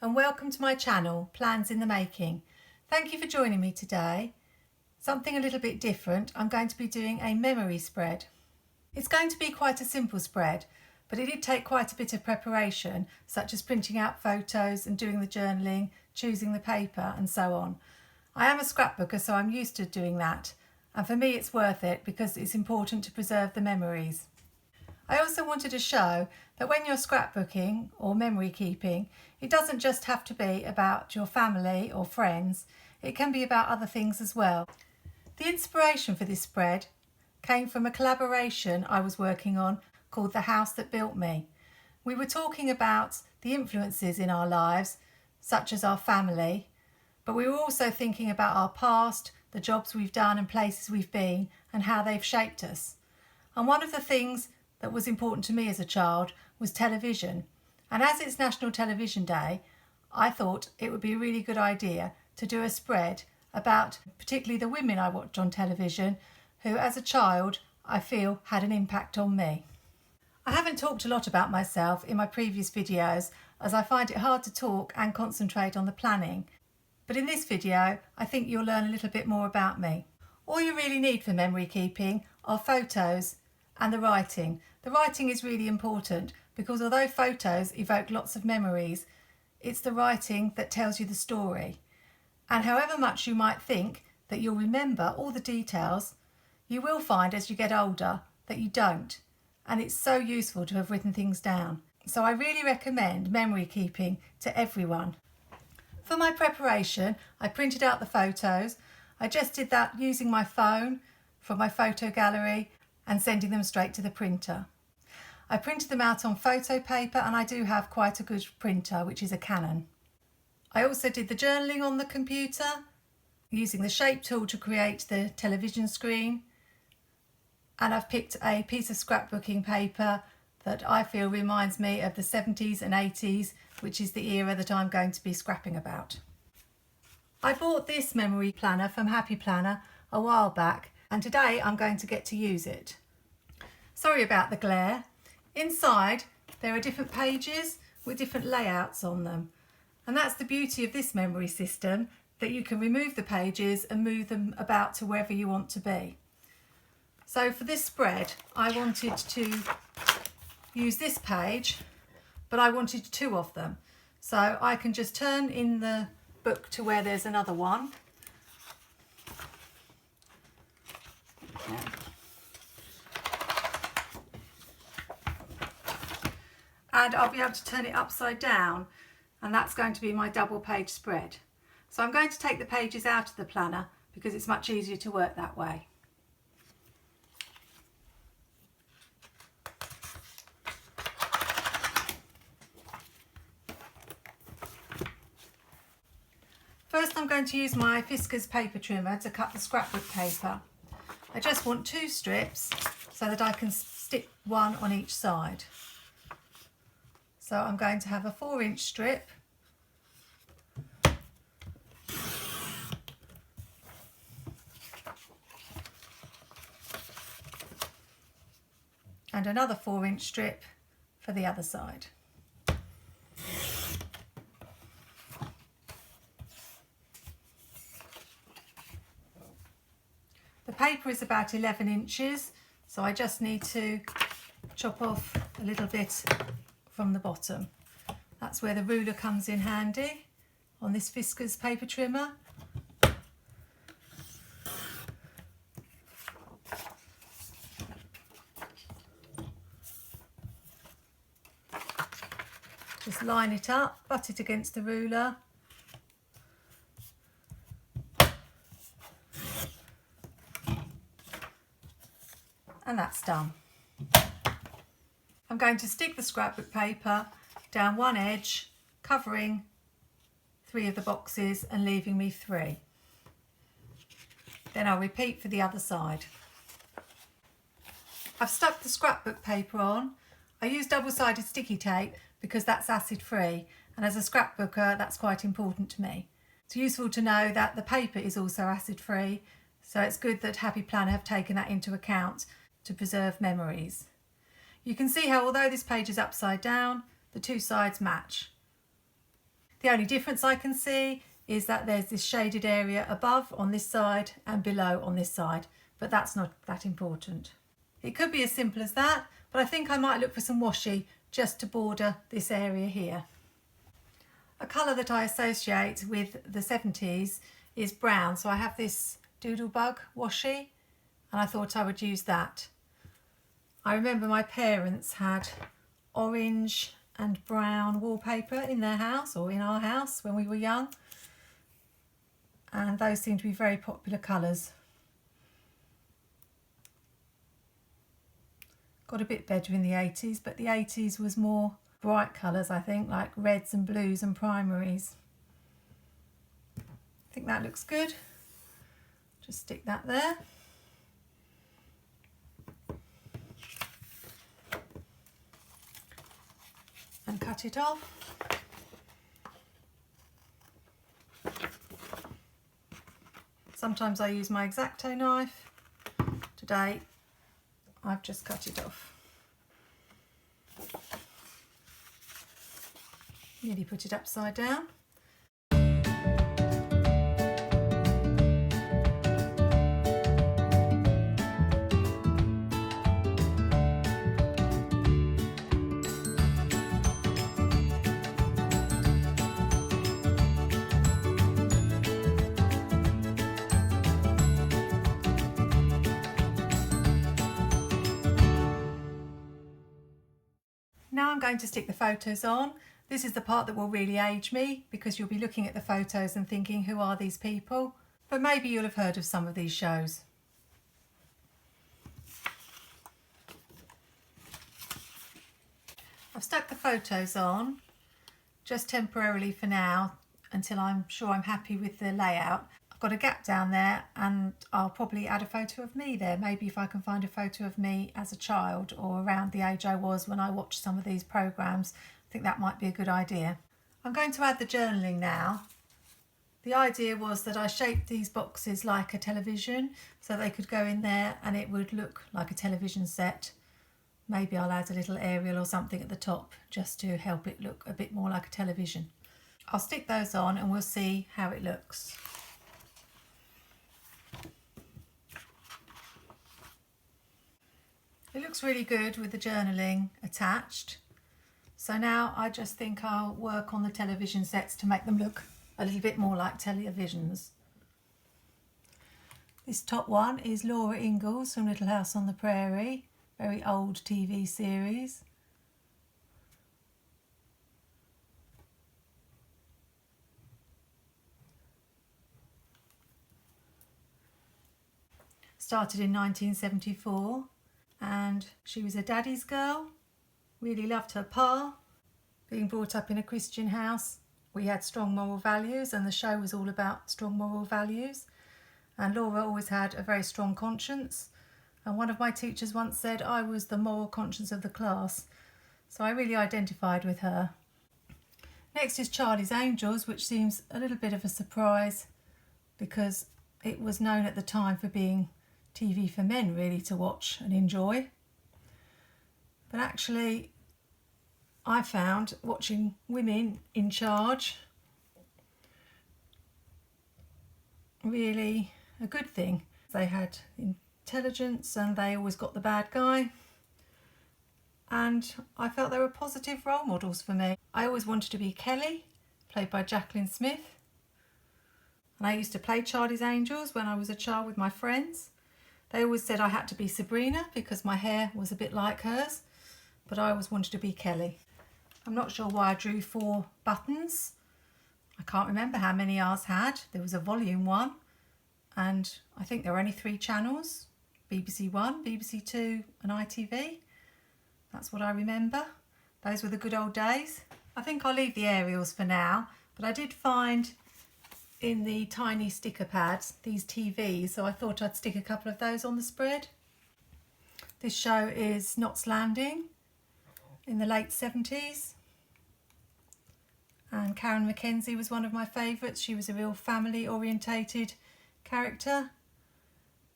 and welcome to my channel, Plans in the Making. Thank you for joining me today. Something a little bit different, I'm going to be doing a memory spread. It's going to be quite a simple spread, but it did take quite a bit of preparation, such as printing out photos and doing the journaling, choosing the paper and so on. I am a scrapbooker, so I'm used to doing that, and for me it's worth it because it's important to preserve the memories. I also wanted to show that when you're scrapbooking or memory keeping, it doesn't just have to be about your family or friends, it can be about other things as well. The inspiration for this spread came from a collaboration I was working on called The House That Built Me. We were talking about the influences in our lives, such as our family, but we were also thinking about our past, the jobs we've done and places we've been, and how they've shaped us. And one of the things that was important to me as a child was television. And as it's National Television Day, I thought it would be a really good idea to do a spread about particularly the women I watched on television who as a child I feel had an impact on me. I haven't talked a lot about myself in my previous videos as I find it hard to talk and concentrate on the planning. But in this video I think you'll learn a little bit more about me. All you really need for memory keeping are photos and the writing. The writing is really important because although photos evoke lots of memories, it's the writing that tells you the story. And however much you might think that you'll remember all the details, you will find as you get older that you don't. And it's so useful to have written things down. So I really recommend memory keeping to everyone. For my preparation, I printed out the photos. I just did that using my phone from my photo gallery and sending them straight to the printer. I printed them out on photo paper and I do have quite a good printer, which is a Canon. I also did the journaling on the computer using the shape tool to create the television screen, and I've picked a piece of scrapbooking paper that I feel reminds me of the 70s and 80s, which is the era that I'm going to be scrapping about. I bought this memory planner from Happy Planner a while back and today I'm going to get to use it. Sorry about the glare. Inside there are different pages with different layouts on them, and that's the beauty of this memory system, that you can remove the pages and move them about to wherever you want to be. So for this spread I wanted to use this page, but I wanted two of them, so I can just turn in the book to where there's another one. And I'll be able to turn it upside down, and that's going to be my double page spread. So I'm going to take the pages out of the planner because it's much easier to work that way. First I'm going to use my Fiskars paper trimmer to cut the scrapbook paper. I just want two strips so that I can stick one on each side. So I'm going to have a 4-inch strip and another 4-inch strip for the other side. The paper is about 11 inches, so I just need to chop off a little bit from the bottom. That's where the ruler comes in handy on this Fiskars paper trimmer. Just line it up, butt it against the ruler. And that's done. I'm going to stick the scrapbook paper down one edge, covering 3 of the boxes and leaving me 3. Then I'll repeat for the other side. I've stuck the scrapbook paper on. I use double-sided sticky tape because that's acid free, and as a scrapbooker that's quite important to me. It's useful to know that the paper is also acid free, so it's good that Happy Planner have taken that into account to preserve memories. You can see how although this page is upside down, the two sides match. The only difference I can see is that there's this shaded area above on this side and below on this side, but that's not that important. It could be as simple as that, but I think I might look for some washi just to border this area here. A colour that I associate with the 70s is brown, so I have this Doodlebug washi and I thought I would use that. I remember my parents had orange and brown wallpaper in their house, or in our house when we were young, and those seem to be very popular colours. Got a bit better in the 80s, but the 80s was more bright colours, I think, like reds and blues and primaries. I think that looks good. Just stick that there. And cut it off. Sometimes I use my X-Acto knife. Today I've just cut it off. Nearly put it upside down. Now I'm going to stick the photos on. This is the part that will really age me, because you'll be looking at the photos and thinking, who are these people? But maybe you'll have heard of some of these shows. I've stuck the photos on just temporarily for now, until I'm sure I'm happy with the layout. I've got a gap down there and I'll probably add a photo of me there. Maybe if I can find a photo of me as a child or around the age I was when I watched some of these programmes. I think that might be a good idea. I'm going to add the journaling now. The idea was that I shaped these boxes like a television, so they could go in there and it would look like a television set. Maybe I'll add a little aerial or something at the top just to help it look a bit more like a television. I'll stick those on and we'll see how it looks. It looks really good with the journaling attached. So now I just think I'll work on the television sets to make them look a little bit more like televisions. This top one is Laura Ingalls from Little House on the Prairie, very old TV series. Started in 1974, and she was a daddy's girl, really loved her pa. Being brought up in a Christian house, we had strong moral values, and the show was all about strong moral values. And Laura always had a very strong conscience, and one of my teachers once said I was the moral conscience of the class, so I really identified with her. Next is Charlie's Angels, which seems a little bit of a surprise because it was known at the time for being TV for men really to watch and enjoy. But actually I found watching women in charge really a good thing. They had intelligence and they always got the bad guy, and I felt they were positive role models for me. I always wanted to be Kelly, played by Jacqueline Smith, and I used to play Charlie's Angels when I was a child with my friends. They always said I had to be Sabrina because my hair was a bit like hers, but I always wanted to be Kelly. I'm not sure why I drew 4 buttons. I can't remember how many ours had. There was a volume 1, and I think there were only 3 channels, BBC 1, BBC 2 and ITV. That's what I remember. Those were the good old days. I think I'll leave the aerials for now, but I did find in the tiny sticker pads these TVs, so I thought I'd stick a couple of those on the spread. This show is Knots Landing in the late 70s, and Karen Mackenzie was one of my favourites. She was a real family orientated character,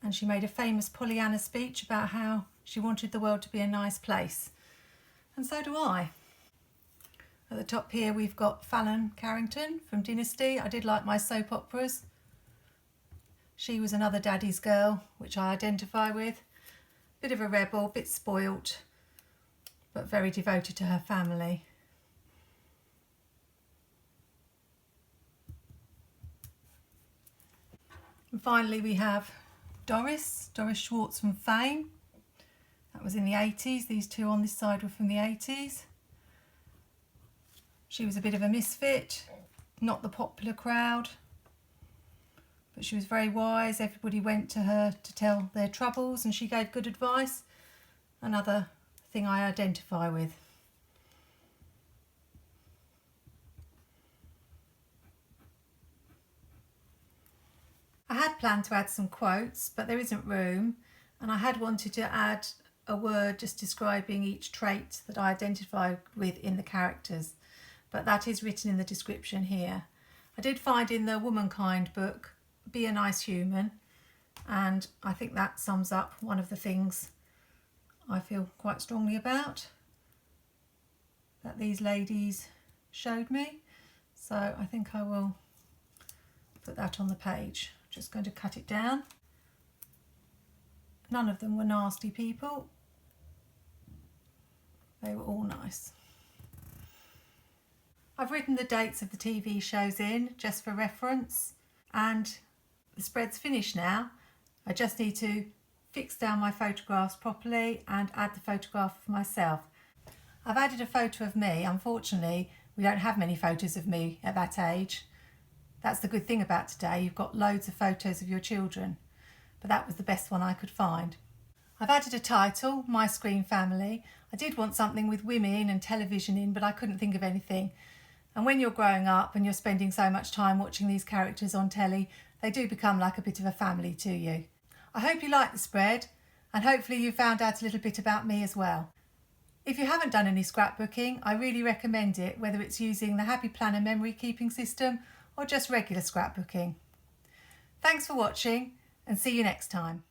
and she made a famous Pollyanna speech about how she wanted the world to be a nice place, and so do I. At the top here we've got Fallon Carrington from Dynasty. I did like my soap operas. She was another daddy's girl, which I identify with. Bit of a rebel, bit spoilt, but very devoted to her family. And finally we have Doris Schwartz from Fame. That was in the 80s. These two on this side were from the 80s. She was a bit of a misfit, not the popular crowd, but she was very wise. Everybody went to her to tell their troubles and she gave good advice. Another thing I identify with. I had planned to add some quotes, but there isn't room, and I had wanted to add a word just describing each trait that I identify with in the characters, but that is written in the description here. I did find in the Womankind book, be a nice human, and I think that sums up one of the things I feel quite strongly about that these ladies showed me. So I think I will put that on the page. Just going to cut it down. None of them were nasty people. They were all nice. I've written the dates of the TV shows in just for reference, and the spread's finished now. I just need to fix down my photographs properly and add the photograph of myself. I've added a photo of me. Unfortunately, we don't have many photos of me at that age. That's the good thing about today. You've got loads of photos of your children, but that was the best one I could find. I've added a title, My Screen Family. I did want something with women and television in, but I couldn't think of anything. And when you're growing up and you're spending so much time watching these characters on telly, they do become like a bit of a family to you. I hope you like the spread, and hopefully you found out a little bit about me as well. If you haven't done any scrapbooking, I really recommend it, whether it's using the Happy Planner memory keeping system or just regular scrapbooking. Thanks for watching, and see you next time.